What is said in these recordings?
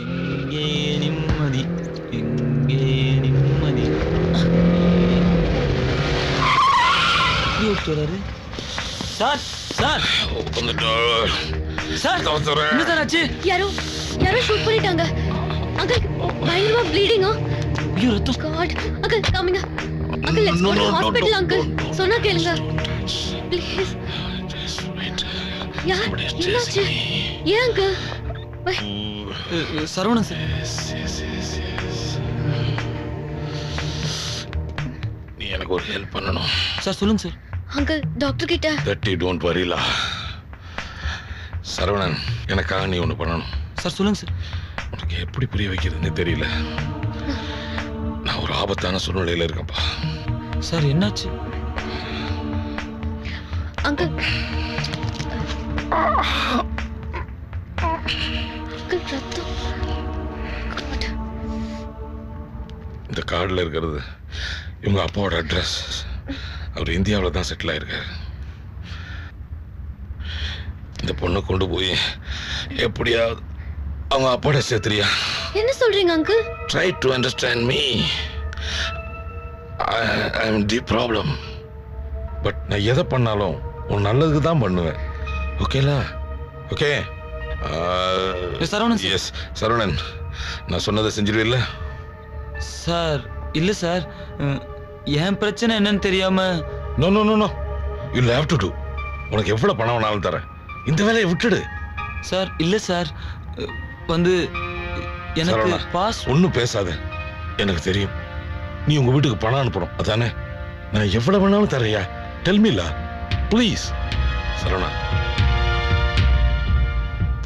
எங்கே நிம்மதி எங்கே நிம்மதி சார் சார் சார் என்ன சார் ஆச்சு? யாரோ ஷூட் பண்ணிட்டாங்க அங்கிள். பயங்கரமா ப்ளீடிங். ஐயோ ரத்தம். God uncle coming. Uncle let's go to hospital uncle. சொன்னா கேளுங்க ப்ளீஸ். யார் என்னாச்சு? ஏன் அங்கிள்? சரவணன் சார். நீ எனக்கு ஒரு ஹெல்ப் பண்ணணும் சார். சொல்லுங்க சார். அங்கிள் டாக்டர் கிட்ட. தட்டி டோன்ட் வரிலா. சரவணன் எனக்காக நீ ஒன்று பண்ணணும் சார். சொல்லுங்க சார். உனக்கு எப்படி புரிய வைக்கிறதுன்னு தெரியல. நான் ஒரு ஆபத்தான சூழ்நிலையில இருக்கேன்ப்பா. சார் என்னாச்சு? அங்கிள் ரத்தம். இந்த கார்டில் இருக்கிறது இவங்க அப்பாவோட அட்ரஸ். அவர் இந்தியாவில் தான் செட்டில் ஆயிருக்காரு. இந்த பொண்ணை கொண்டு போய் எப்படியாவது அவங்க அப்பாவோட சேர்த்துறியா? என்ன சொல்றீங்க uncle? Try to understand me. I am the problem. But நான் எதை பண்ணாலும் உன் நல்லதுக்கு தான் பண்ணுவேன். ஓகேலா? ஓகே சரவணன். எஸ் சரவணன், நான் சொன்னதை செஞ்சிருவில்ல? சார் இல்ல சார், என் பிரச்சனை என்னன்னு தெரியாம. No no no no, you have to do. உனக்கு எவ்வளவு பணம் வேணாலும் தரேன். இந்த வேலையை விட்டுடு. சார் இல்ல சார், வந்து எனக்கு பாஸ். ஒன்னும் பேசாத, எனக்கு தெரியும் நீ உங்க வீட்டுக்கு பணம் அனுப்பணும் அதானே? நான் எவ்வளவு வேணாலும் தரையா? டெல் மீ லா ப்ளீஸ். சரவணா,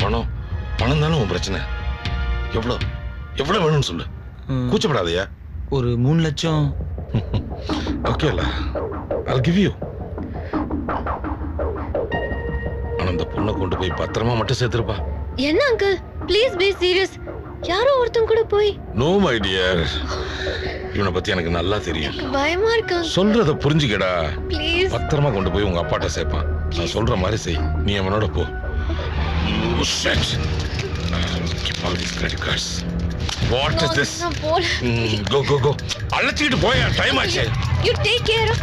பணம் பணம் தானே உன் பிரச்சனை. எவ்வளவு எவ்வளவு வேணும்னு சொல்லு, கூச்சப்படாதயா. ஒரு 3 லட்சம். ஓகேலா, I'll give you. ஆனா அந்த பொண்ணை கொண்டு போய் பத்திரமா மட்டும் சேர்த்துருப்பா. என்ன அங்கிள் ப்ளீஸ் பீ சீரியஸ். யாரோ ஒருத்தன் கூட போய். நோ மை டியர், இவனை பத்தி எனக்கு நல்லா தெரியும். பயமா இருக்கு. சொல்றத புரிஞ்சுக்கடா. ப்ளீஸ் பத்திரமா கொண்டு போய் உங்க அப்பாட்ட சேர்ப்பான். நான் சொல்ற மாதிரி செய். நீ அவனோட போ. Oh shit. Keep all these credit cards. What is this? Go go go. அழைச்சிட்டு போயா, டைம் ஆச்சு. You take care of.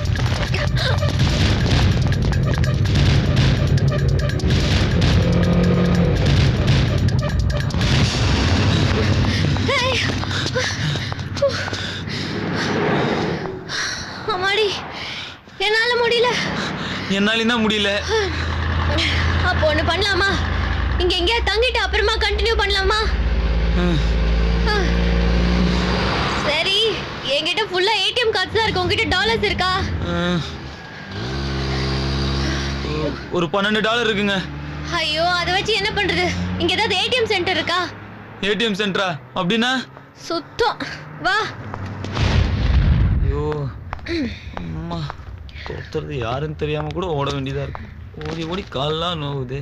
Hey. அம்மாடி, என்னால முடியல. என்னால முடியல. அப்போ ஒண்ணு பண்ணலாமா? இங்க எங்கேயா தங்கிட்டு அப்புறமா கண்டினியூ பண்ணலாமா? சரி, என்கிட்ட ஃபுல்லா ஏடிஎம் கார்ட்ஸ் தான் இருக்கு. உங்ககிட்ட டாலர்ஸ் இருக்கா? ஒரு $12 இருக்குங்க. ஐயோ, அதை வச்சு என்ன பண்றது? இங்க ஏதாவது ஏடிஎம் சென்டர் இருக்கா? ஏடிஎம் சென்டரா? அப்படின்னா சுத்தம். வா. ஐயோ அம்மா, ஒருத்தர் யாருன்னு தெரியாம கூட ஓட வேண்டியதா இருக்கு. ஓடி ஓடி கால்லாம் நோவுது.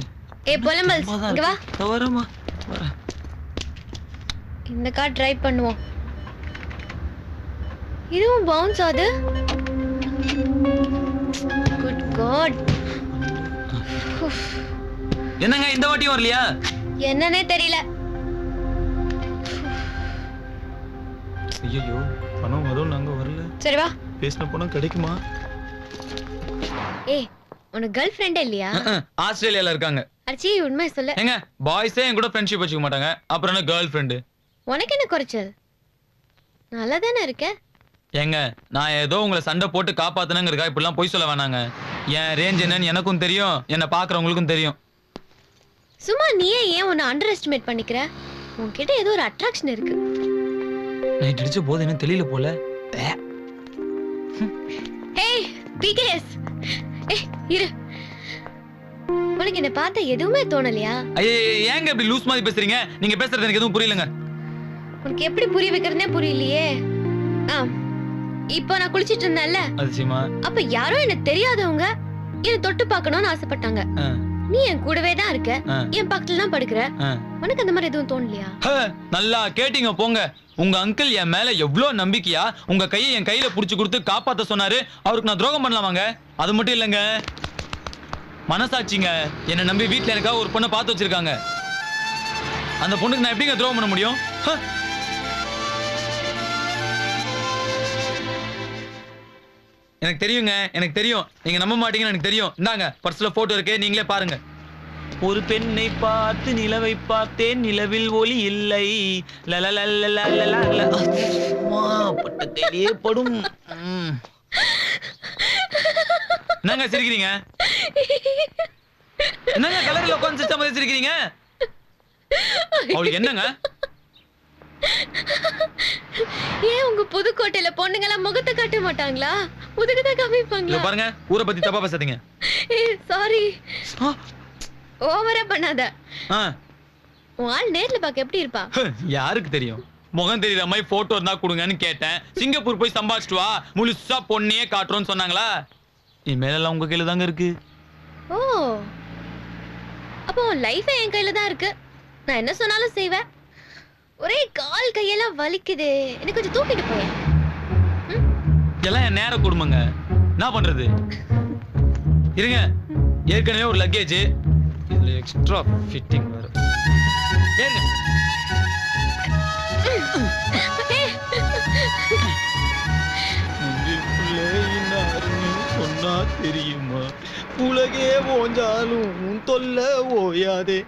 பொலம்பல்ஸ், இங்க வா. வரமா வர. இந்த கார்ட் ட்ரை பண்ணுவோம். இதுவும் பவுன்ஸ் ஆகுது. Good God. என்னங்க இந்த வாட்டியும் வரலையா? என்னன்னே தெரியல. ஐயோ, பணம் வரும், நாங்க வரல. சரி வா. பேசின பணம் கிடைக்குமா? ஏய், உனக்கு கேர்ள் ஃப்ரெண்டே இல்லையா? ஆஸ்திரேலியால இருக்காங்க. அச்சி, உண்மை சொல்ல. ஏங்க, பாய்ஸே என் கூட ஃப்ரெண்ட்ஷிப் வச்சுக்க மாட்டாங்க, அப்புறம் என்ன கேர்ள் ஃப்ரெண்டு? உனக்கு என்ன குறைச்சல்? நல்லா தானே இருக்க. ஏங்க, நான் ஏதோ உங்களை சண்டை போட்டு காப்பாத்தணுங்கிறக்கா இப்படிலாம் போய் சொல்ல வேணாங்க. என் ரேஞ்ச் என்னன்னு எனக்கும் தெரியும், என்னை பாக்குறவங்களுக்கும் தெரியும். சும்மா நீயே ஏன் உன்னை அண்டர் எஸ்டிமேட் பண்ணிக்கிற? உன்கிட்ட ஏதோ ஒரு அட்ராக்ஷன் இருக்கு. நைட் அடிச்ச போது என்ன தெரியல போல. ஏய் பிகேஎஸ், ஏய் இரு. உனக்கு என்ன பார்த்தா எதுவுமே தோணலையா? ஐயே, ஏங்க இப்படி லூஸ் மாதிரி பேசுறீங்க? நீங்க பேசுறது எனக்கு எதுவும் புரியலங்க. உனக்கு எப்படி புரிய வைக்கிறதுனே புரியலையே. இப்போ நான் குளிச்சிட்டு இருந்தேன்ல, அதிசயமா. அப்ப யாரோ எனக்கு தெரியாதவங்க என்ன தொட்டு பார்க்கணும்னு ஆசைப்பட்டாங்க. நீ என் கூடவே தான் இருக்க, என் பக்கத்துல தான் படுக்கிற. உனக்கு அந்த மாதிரி எதுவும் தோணலையா? நல்லா கேட்டீங்க போங்க. உங்க அங்கிள் என் மேல எவ்வளவு நம்பிக்கையா உங்க கையை என் கையில புடிச்சு கொடுத்து காப்பாத்த சொன்னாரு. அவருக்கு நான் துரோகம் பண்ணலாமாங்க? அது மட்டும் இல்லங்க, மனசாட்சிங்க. என்ன நம்பி வீட்டுல எனக்காக ஒரு பொண்ணை பார்த்து வச்சிருக்காங்க. அந்த பொண்ணுக்கு நான் எப்படிங்க துரோகம் பண்ண முடியும்? எனக்கு தெரியுங்க, எனக்கு தெரியும். நீங்க நம்ப மாட்டீங்கன்னு எனக்கு தெரியும். இந்தாங்க பர்ஸ்ல போட்டோ இருக்கு, நீங்களே பாருங்க. ஒரு பெண்ணை பார்த்து நிலவை பார்த்தேன், நிலவில் ஒளி இல்லை. பட்டத்தையே படும். என்னங்க சிரிக்கிறீங்க? என்னங்க கலர்ல உட்கார்ந்து சிரிச்ச மாதிரி சிரிக்கிறீங்க? அவளுக்கு என்னங்க? ஏன் உங்க புதுக்கோட்டையில பொண்ணுங்க எல்லாம் முகத்தை காட்ட மாட்டாங்களா? முதுகுதான் காமிப்பாங்களா? பாருங்க, ஊரை பத்தி தப்பா பேசாதீங்க. சாரி. ஓவரா பண்ணாத. உன் ஆள் நேர்ல பாக்க எப்படி இருப்பா? யாருக்கு தெரியும்? முகம் தெரியற மாதிரி போட்டோ இருந்தா கொடுங்கன்னு கேட்டேன். சிங்கப்பூர் போய் சம்பாதிச்சிட்டு வா, முழுசா பொண்ணையே காட்டுறோம்னு சொன்னாங்களா? இனிமேலாம் உங்க கையில தாங்க இருக்கு. ஓ, அப்போ உன் லைஃப் என் கையில தான் இருக்கு. நான் என்ன சொன்னாலும் செய்வேன். ஒரே கால் கையெல்லாம் வலிக்குது, எனக்கு கொஞ்சம் தூக்கிட்டு போய். எல்லாம் என் நேர குடும்பங்க, என்ன பண்றது? இருங்க, ஏற்கனவே ஒரு லக்கேஜ், இதுல எக்ஸ்ட்ரா ஃபிட்டிங் வேற. ஏங்க சொன்னா தெரியுமா, உலகே ஓஞ்சாலும் தொல்ல ஓயாதே.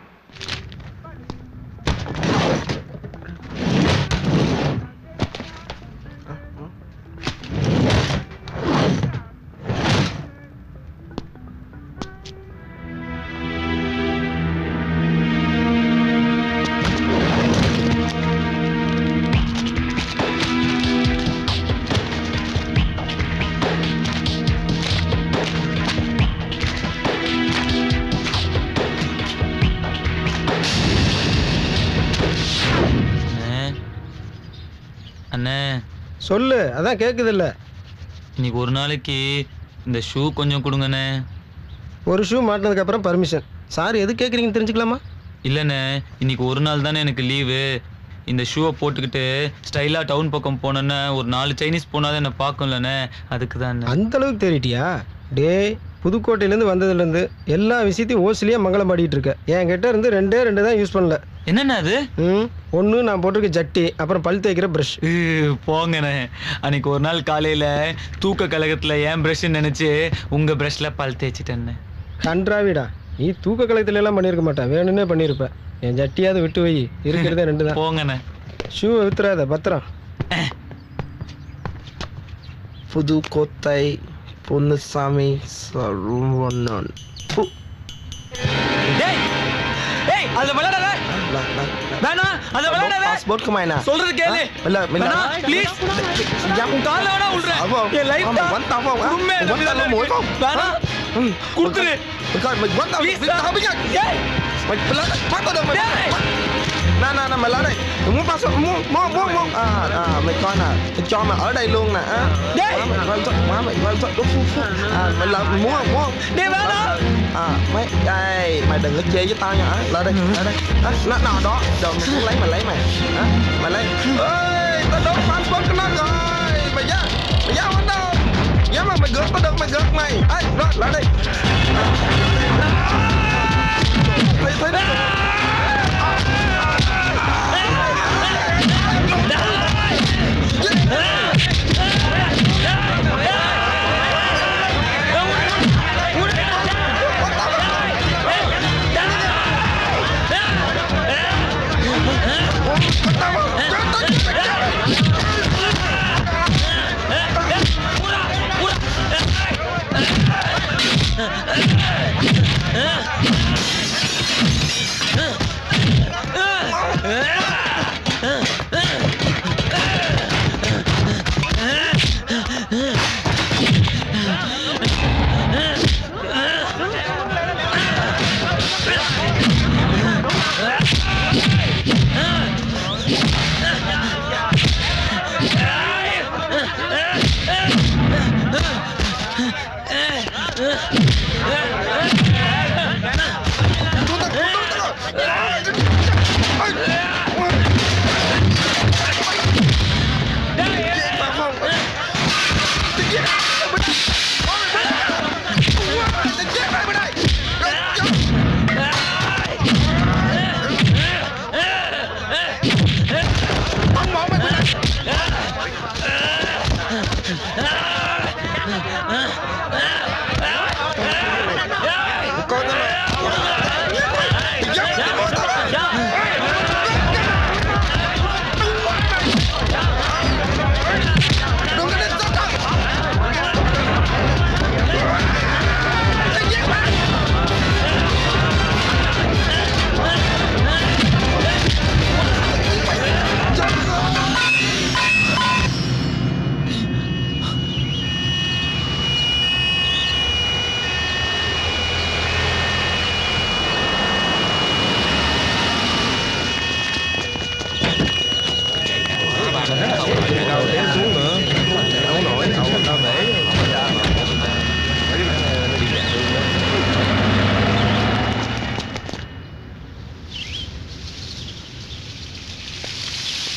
அண்ணே சொல்லு, அதான் கேக்குது இல்ல. இன்னைக்கு ஒரு நாளைக்கு இந்த ஷூ கொஞ்சம் கொடுங்கண்ணே. ஒரு ஷூ மாட்டினதுக்கு அப்புறம் பர்மிஷன். சார் எது கேக்குறீங்கன்னு தெரிஞ்சுக்கலாமா? இல்லைண்ணே, இன்னைக்கு ஒரு நாள் தானே எனக்கு லீவு. இந்த ஷூவை போட்டுக்கிட்டு ஸ்டைலா டவுன் பக்கம் போனேன்னா ஒரு 4 சைனீஸ் போனாதான் என்ன பார்க்கும்லண்ணே, அதுக்கு தான். அந்த அளவுக்கு தேறிட்டியா? டே, புதுக்கோட்டையிலேருந்து வந்ததுலேருந்து எல்லா விஷயத்தையும் ஓசிலியாக மங்களம் பாடிட்டு இருக்க. என்கிட்ட இருந்து ரெண்டே தான் யூஸ் பண்ணல. என்னண்ணா அது? ஒன்று நான் போட்டிருக்க ஜட்டி, அப்புறம் பல் தேய்க்கிற ப்ரஷ். போங்கண்ணே, அன்னைக்கு ஒரு நாள் காலையில் தூக்க கழகத்தில் ஏன் ப்ரஷ்ன்னு நினச்சி உங்கள் ப்ரஷ்ல பல் தேய்ச்சிட்டேன்னு. கன்றாவிடா, நீ தூக்க கழகத்துல எல்லாம் பண்ணியிருக்க மாட்டேன், வேணும்னே பண்ணியிருப்பேன். என் ஜட்டியாவது விட்டு வை, இருக்கிறதே 2 தான். போங்கண்ணே. ஷூவை வித்துறாத, பத்திரம். புதுக்கோட்டை பொன்னுசாமி சரவணன். அது விளையாடாத. வேணா, அது விளையாடாத. பாஸ்போர்ட் கமாய்னா. சொல்றது கேளு. வேணா, ப்ளீஸ். உன் கால்ல வேணா உள்றேன். என் லைஃப் தான். உண்மை வேணா. குடுத்துரு. Mày lớn đấy, phát được mày. Nè, mày lớn đây. Muốn passport, muốn. Mày coi nè, tao cho mày ở đây luôn nè. Mày lớn, mày muốn không? Đi vào đó. Mày đây, mày đừng có chơi với tao nha. Lại đây. Nó đó, rồi mày muốn lấy mày. Mày lấy. Ê, tao đốt passport của nó rồi. Mày ra bên đâu? Nhớ mà mày gượt tao được, mày gượt mày. Ê, đó, lại đây. Thấy đấy.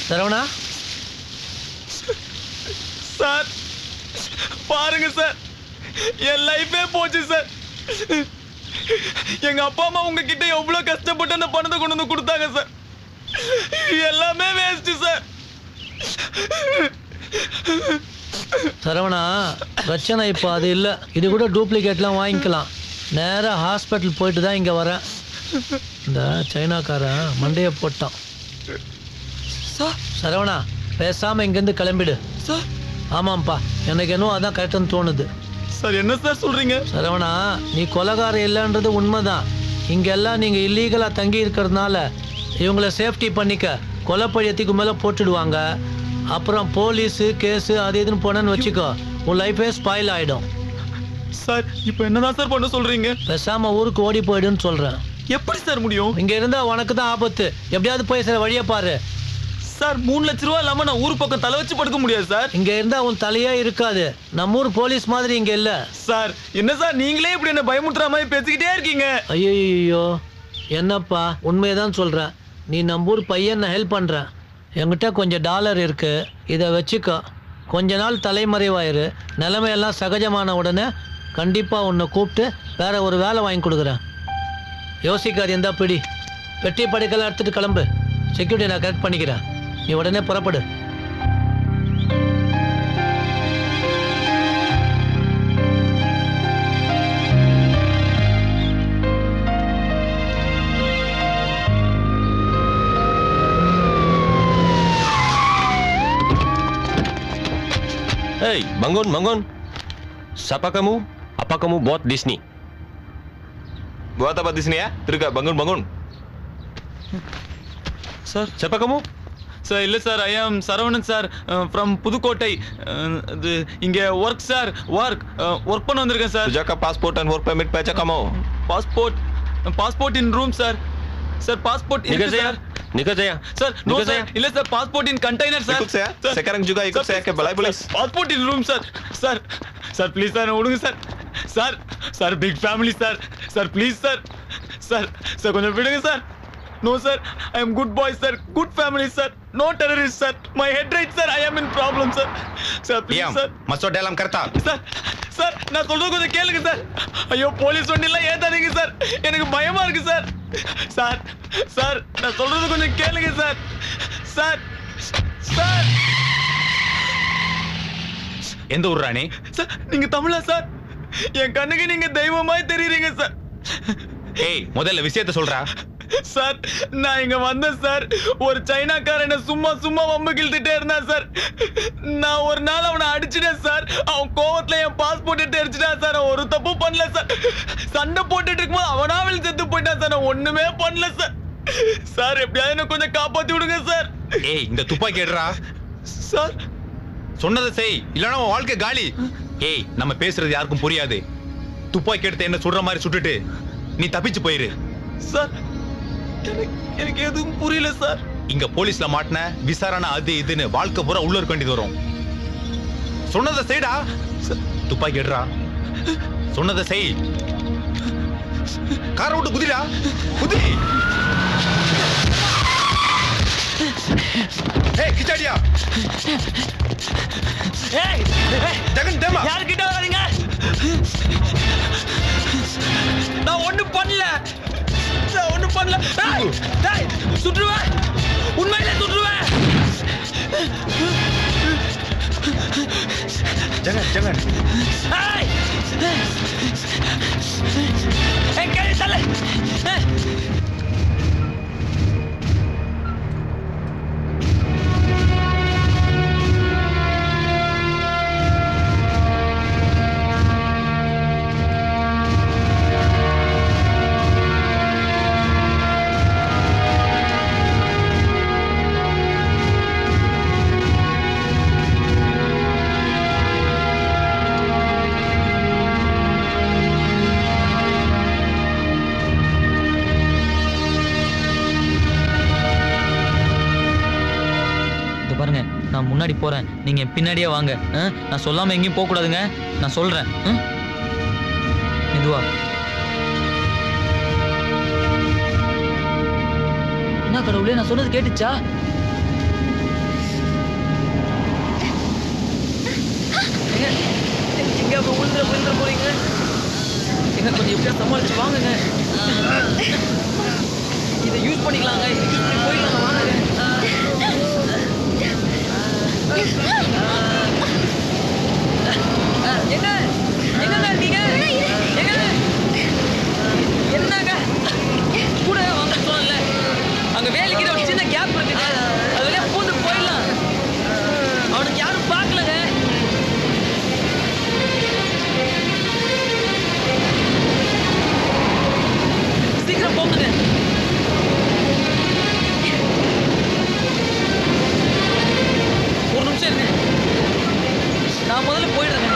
Saravana sir பாருங்க sir, என் லைஃபே போச்சு sir. எங்க அப்பா அம்மா உங்ககிட்ட எவ்வளவு கஷ்டப்பட்டு அந்த பணத்தை கொண்டு வந்து கொடுத்தாங்க சார். எல்லாமே வேஸ்ட் சார். சரவணா, பிரச்சனை இப்போ அது இல்லை. இது கூட டூப்ளிகேட்லாம் வாங்கிக்கலாம். நேராக ஹாஸ்பிட்டல் போயிட்டு தான் இங்கே வரேன். இந்த சைனாக்காரன் மண்டையை போட்டான். சரவணா, பேசாமல் இங்கேருந்து கிளம்பிடு. சார் ஆமாம்ப்பா, எனக்கு என்னவோ அதான் கரெக்டுன்னு தோணுது. சார் என்ன சார் சொல்றீங்க? சரவணா, நீ கொலைகாரம் இல்லைன்றது உண்மைதான். இங்கெல்லாம் நீங்கள் இல்லீகலாக தங்கி இருக்கிறதுனால இவங்களை சேஃப்டி பண்ணிக்க கொலைப்பழியத்துக்கு மேலே போட்டுடுவாங்க. அப்புறம் போலீஸு கேஸு அது இதுன்னு போனேன்னு வச்சுக்கோ, உன் லைஃபே ஸ்பாயில் ஆகிடும். சார் இப்போ என்னதான் சார் பண்ண சொல்றீங்க? பேசாமல் ஊருக்கு ஓடி போயிடுன்னு சொல்கிறேன். எப்படி சார் முடியும்? இங்கே இருந்தால் உனக்கு தான் ஆபத்து. எப்படியாவது போய் சில வழியை பாரு. சார் 3 லட்ச ரூபா இல்லாம நான் ஊர் பக்கம் தலை வச்சு படுக்க முடியாது சார். இங்கே இருந்தால் உன் தலையே இருக்காது. நம்ம ஊர் போலீஸ் மாதிரி இங்கே இல்லை. சார் என்ன சார் நீங்களே இப்படி என்ன பயமுறுத்துற மாதிரி பேசிக்கிட்டே இருக்கீங்க? ஐயோ, என்னப்பா, உண்மையை தான் சொல்கிறேன். நீ நம்ம ஊர் பையன், நான் ஹெல்ப் பண்ணுறேன். என்கிட்ட கொஞ்சம் டாலர் இருக்குது, இதை வச்சுக்கோ. கொஞ்ச நாள் தலைமறைவாயிரு. நிலைமையெல்லாம் சகஜமான உடனே கண்டிப்பாக உன்னை கூப்பிட்டு வேற ஒரு வேலை வாங்கி கொடுக்குறேன். யோசிக்காது. எந்த பிடி பெட்டி படுக்கெல்லாம் எடுத்துகிட்டு கிளம்பு. செக்யூரிட்டி நான் கரெக்ட் பண்ணிக்கிறேன். நீ உடனே புறப்படு. Hey, bangun, bangun. Siapa kamu? Apa kamu buat di sini? Buat apa di sini ya? Terus bangun, bangun. Sir Siapa kamu? Sir இல்லை சார், ஐ ஆம் சரவணன் சார் ஃப்ரம் புதுக்கோட்டை. இது இங்கே ஒர்க் சார், ஒர்க் பண்ண வந்திருக்கேன் sir. Sejak pasport dan work permit baca kamu? Passport in room sir. Sir passport Nikah இருக்கு saya. Sir. Nikah saya. Sir no Nikah sir, saya. இல்லை sir, passport in container sir. Ikut saya. Sekarang juga ikut saya ke balai polis. Passport in room sir. Sir sir please sir விடுங்க sir. Sir big family sir. Sir please sir. Sir கொஞ்சம் விடுங்க sir. No sir, I am good bye sir, good family sir, no terrorist sir. My head right sir, I am in problem sir. Sir please sir. masuk dalam kereta. Sir நான் சொல்றது கொஞ்சம் கேளுங்க sir. ஐயோ, police வண்டிலாம் ஏத்தாதீங்க sir, எனக்கு பயமா இருக்கு sir. Sir நான் சொல்றது கொஞ்சம் கேளுங்க சார். சார் எந்த ஊர் ராணி? சார் நீங்க தமிழா சார்? என் கண்ணுக்கு நீங்க தெய்வமாய் தெரியுறீங்க சார். ஏய், முதல்ல விஷயத்தை சொல்றா. சார் நான் இங்க வந்தேன் சார். ஒரு சைனாக்காரன் என்ன சும்மா வம்பு கிழ்த்திட்டே இருந்தான் சார். நான் ஒரு நாள் அவனை அடிச்சிட்டேன் சார். அவன் கோவத்துல என் பாஸ்போர்ட் எடுத்து அடிச்சிட்டான் சார். அவன் ஒரு தப்பு பண்ணல சார். சண்டை போட்டுட்டு இருக்கும்போது அவனாவில் செத்து போயிட்டான் சார். நான் ஒண்ணுமே பண்ணல சார். சார் எப்படியாவது என்ன கொஞ்சம் காப்பாத்தி விடுங்க சார். ஏய், இந்த துப்பாக்கி எடுறா. சார் சொன்னதை செய், இல்லைன்னா உன் வாழ்க்கை காலி. ஏய், நம்ம பேசுறது யாருக்கும் புரியாது. துப்பாக்கி எடுத்து என்ன சுடுற மாதிரி சுட்டுட்டு நீ தப்பிச்சு போயிரு. சார் எனக்கு எதுவும் புரியல சார். இங்க போலீஸ்ல மாட்டின விசாரணை அது இதுன்னு வாழ்க்கை பூரா உள்ள இருக்க வேண்டியது வரும். சொன்னதை செய்டா. துப்பாக்கி எடுறா. சொன்னதை செய். காரை விட்டு குதிடா, குதி. ஏய் கிச்சாடியா, ஏய் ஜெகன் தேமா, யார்கிட்ட வராதீங்க. நான் ஒண்ணும் பண்ணல. டேய் சுற்றுவேன், உண்மையிலே சுற்றுவேன். ஜெகன் ஏய் கேளு தலை. நான் முன்னாடி போறேன், நீங்க பின்னாடியே வாங்க. நான் சொல்லாம எங்கேயும் போக கூடாதுங்க. நான் சொல்றேன். மெதுவா. என்ன கடவுளே, நான் சொன்னது கேட்டுச்சா? எங்க அப்ப உழுந்துற போறீங்க? எங்க கொஞ்சம் எப்படியா சமாளிச்சு வாங்குங்க. இதை யூஸ் பண்ணிக்கலாங்க. போயிடலாம் வாங்க. எங்க எங்கங்க இருக்கீங்க? எங்க என்னங்க கூட வாங்க சொல்லல. அங்க வேலைக்கு ஒரு சின்ன கேப் இருக்குங்க. அதுலயே பூந்து போயிடலாம். அவனுக்கு யாரும் பார்க்கலங்க. சீக்கிரம் போங்க. ஒரு நிமிஷம் இருங்க. நான் முதல்ல போயிடுறேங்க.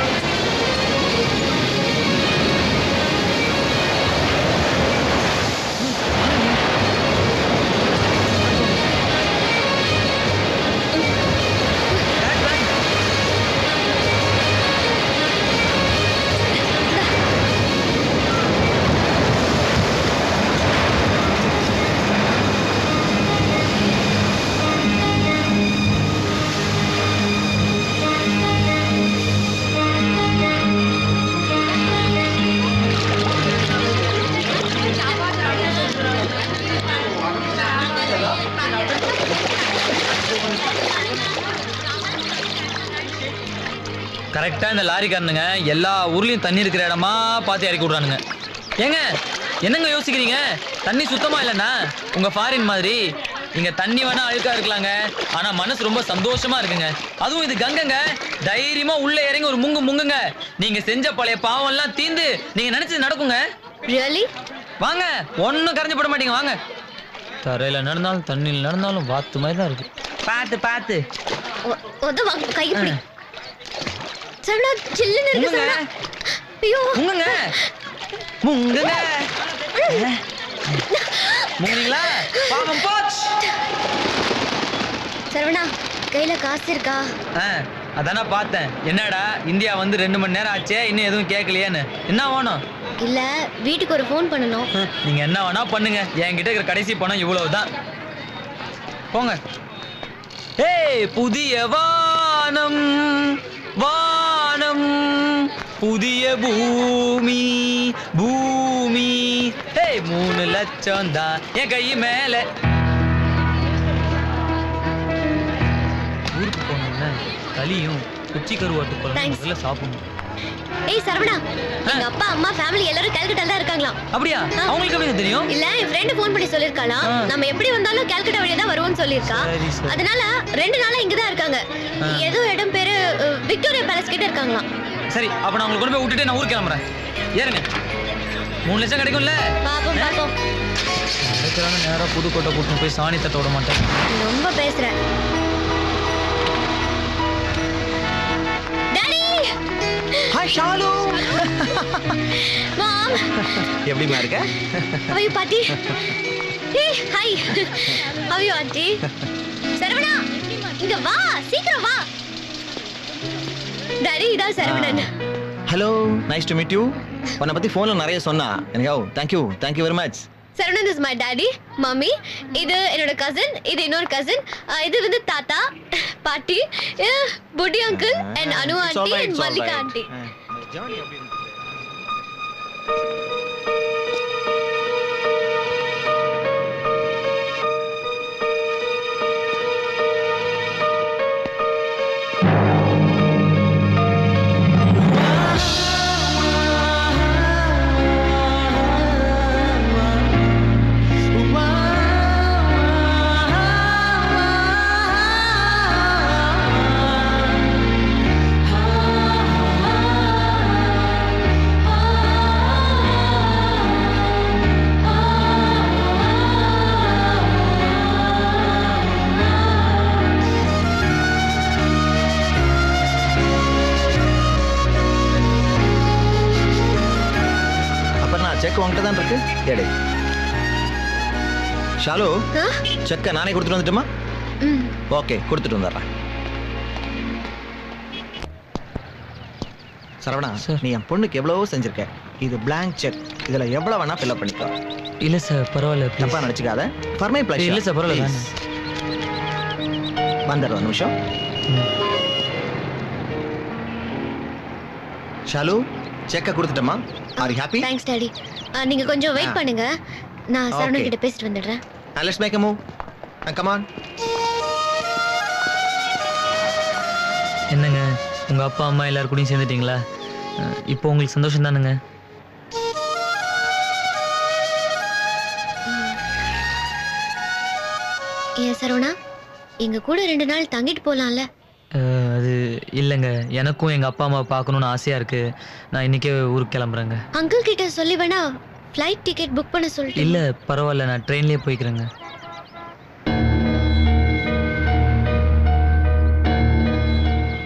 கரெக்டா இந்த லாரிக்காரனுங்க எல்லா ஊர்லயும் தண்ணி இருக்கிற இடமா பார்த்து இறக்கி விடுறானுங்க. ஏங்க என்னங்க யோசிக்கிறீங்க? தண்ணி சுத்தமா இல்லைன்னா உங்க ஃபாரின் மாதிரி இங்க தண்ணி வேணா அழுக்கா இருக்கலாங்க, ஆனா மனசு ரொம்ப சந்தோஷமா இருக்குங்க. அதுவும் இது கங்கங்க. தைரியமா உள்ள இறங்கி ஒரு முங்குங்க. நீங்க செஞ்ச பழைய பாவம் எல்லாம் தீந்து நீங்க நினைச்சது நடக்குங்க. ரியலி? வாங்க, ஒன்னும் கரைஞ்சு போட மாட்டீங்க. வாங்க. தரையில நடந்தாலும் தண்ணியில் நடந்தாலும் வாத்து மாதிரி தான் இருக்கு. பார்த்து பார்த்து கை பிடி. சரவணா, சில்லுன்னு இருக்கு சரவணா. ஐயோ முங்குங்க. முங்குங்க. முங்குனீங்களா? பாவம் போச்சு. சரவணா, கையில காசு இருக்கா? அதானே பார்த்தேன். என்னடா இந்தியா வந்து 2 மணி நேரம் ஆச்சே, இன்னும் எதுவும் கேட்கலையேன்னு. என்ன வேணும்? இல்ல, வீட்டுக்கு ஒரு ஃபோன் பண்ணணும். நீங்க என்ன வேணா பண்ணுங்க, என்கிட்ட இருக்கிற கடைசி பணம் இவ்வளவுதான். போங்க. ஏய், புதிய வானம் வானம், புதிய பூமி பூமி. ஏய், 3 லட்சம் தான் என் கை மேல. ஊருக்கு போனோம்னா களியும் குச்சி கருவாட்டு குழம்பு சாப்பிடணும். ஏய் சரவணா, எங்க அப்பா அம்மா ஃபேமிலி எல்லாரும் கல்கட்டால தான் இருக்காங்களாம். அப்படியா? அவங்களுக்கு எப்படி தெரியும்? இல்ல, என் ஃப்ரெண்ட் ஃபோன் பண்ணி சொல்லிருக்காளாம். நம்ம எப்படி வந்தாலும் கல்கட்டா வழியா தான் வருவோம்னு சொல்லிருக்கா. அதனால 2 நாளா இங்க தான் இருக்காங்க. ஏதோ இடம் பேரு விக்டோரியா பேலஸ் கிட்ட இருக்காங்களாம். சரி, அப்ப நான் உங்களுக்கு கொண்டு போய் விட்டுட்டு நான் ஊருக்கு கிளம்புறேன். ஏறுங்க. 3 லட்சம் கிடைக்கும்ல? பாப்போம் பாப்போம். அதுக்கான நேரா புதுக்கோட்டை கூட்டு போய் சாணி தட்ட விட மாட்டேன். ரொம்ப பேசுற. ஹாய் ஷாலு. மாம், எப்படிமா இருக்க? how are you பாட்டி? ஏய் hi. how are you aunty? Saravana, இங்க வா, சீக்கிரம் வா. டாடி, இதான் Saravanan. Hello, nice to meet you. உன்னை பத்தி ஃபோன்ல நிறைய சொன்னா. எனக்கு thank you very much. Saravanan is my daddy, mummy. இது என்னோட கசின், இது இன்னொரு கசின், இது வந்து தாத்தா, பாட்டி, புட்டி uncle, and Anu aunty, and Mallika aunty. Check உங்ககிட்ட தான் இருக்கு. எடு. ஷாலு, செக்கை நானே கொடுத்துட்டு வந்துட்டுமா? ஓகே, கொடுத்துட்டு வந்துடுறேன். சரவணா Sir. நீ என் பொண்ணுக்கு எவ்வளவோ செஞ்சிருக்க. இது blank செக். இதுல எவ்வளவு வேணா ஃபில் அப் பண்ணிக்கோ. இல்லை சார் பரவாயில்ல தப்பா நினைச்சுக்காத. For my pleasure. இல்லை சார் பரவாயில்ல வந்துடுறோம் ஒரு நிமிஷம். ஷாலு செக்கை கொடுத்துட்டோமா? Are you happy? Thanks daddy. நீங்க கொஞ்சம் வெயிட் பண்ணுங்க, நான் சரவணன் Okay. கிட்ட பேசிட்டு வந்துடுறேன். Let's make a move. Come on. என்னங்க உங்கள் அப்பா அம்மா எல்லாரும் கூடயும் சேர்ந்துட்டீங்களா? இப்போ உங்களுக்கு சந்தோஷம் தானுங்க? ஏன் சரவணா, எங்க கூட 2 நாள் தங்கிட்டு போலாம்ல? அது இல்லைங்க, எனக்கும் எங்கள் அப்பா அம்மா பார்க்கணுன்னு ஆசையாக இருக்குது. நான் இன்றைக்கே ஊருக்கு கிளம்புறேங்க. அங்கிள் கிட்ட சொல்லி வேணா ஃப்ளைட் டிக்கெட் புக் பண்ண சொல்லிட்டு. இல்லை பரவாயில்ல, நான் ட்ரெயின்லேயே போய்க்கிறேங்க.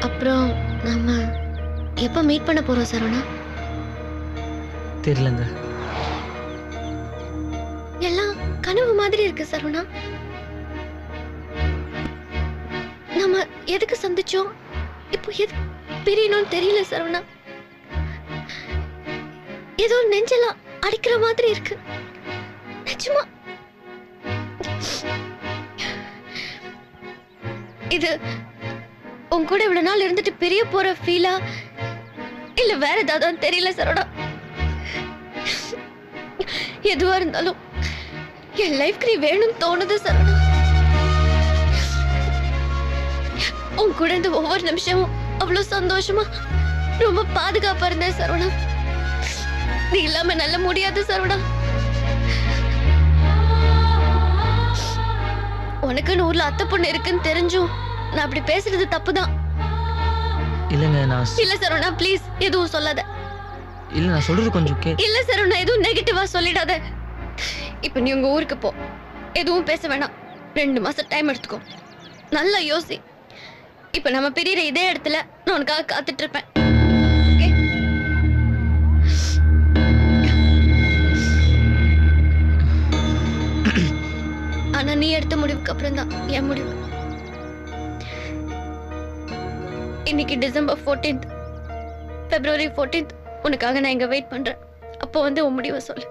அப்புறம் நம்ம எப்போ மீட் பண்ண போறோம் சரவணா? தெரியலங்க. எல்லாம் கனவு மாதிரி இருக்கு சரவணா. நம்ம எதுக்கு சந்திச்சோம், இப்போ எது பிரியணும்னு தெரியல சரவணா. ஏதோ நெஞ்செல்லாம் அடிக்கிற மாதிரி இருக்கு நிஜமா. இது உன் கூட இவ்வளவு நாள் இருந்துட்டு பிரிய போற ஃபீலா இல்ல வேற ஏதாவது தெரியல சரவணா. எதுவா இருந்தாலும் என் லைஃப்க்கு நீ வேணும்னு தோணுது சரவணா. உன் கூட இந்த ஒவ்வொரு நிமிஷமும் அவ்வளவு சந்தோஷமா ரொம்ப பாதுகாப்பா இருந்தேன் சரவணா. நீ இல்லாம நல்ல முடியாது சரவணா. உனக்குன்னு ஊர்ல அத்தை பொண்ணு இருக்குன்னு தெரிஞ்சும் நான் அப்படி பேசுறது தப்புதான். இல்லைங்க நான் இல்ல சரவணா ப்ளீஸ் எதுவும் சொல்லாத. இல்லை நான் சொல்கிறது கொஞ்சம் இல்ல சரவணா எதுவும் நெகட்டிவா சொல்லிடாத. இப்ப நீ உங்க ஊருக்கு போ, எதுவும் பேச வேணாம். 2 மாசம் டைம் எடுத்துக்கோ, நல்லா யோசி. இப்ப நம்ம பிரியிற இதே இடத்துல நான் உனக்காக காத்துட்டு இருப்பேன். Okay? ஆனா நீ எடுத்த முடிவுக்கு அப்புறம் தான் என் முடிவு. இன்னைக்கு டிசம்பர் 14th, February 14th உனக்காக நான் இங்க வெயிட் பண்றேன். அப்போ வந்து உன் முடிவை சொல்லு.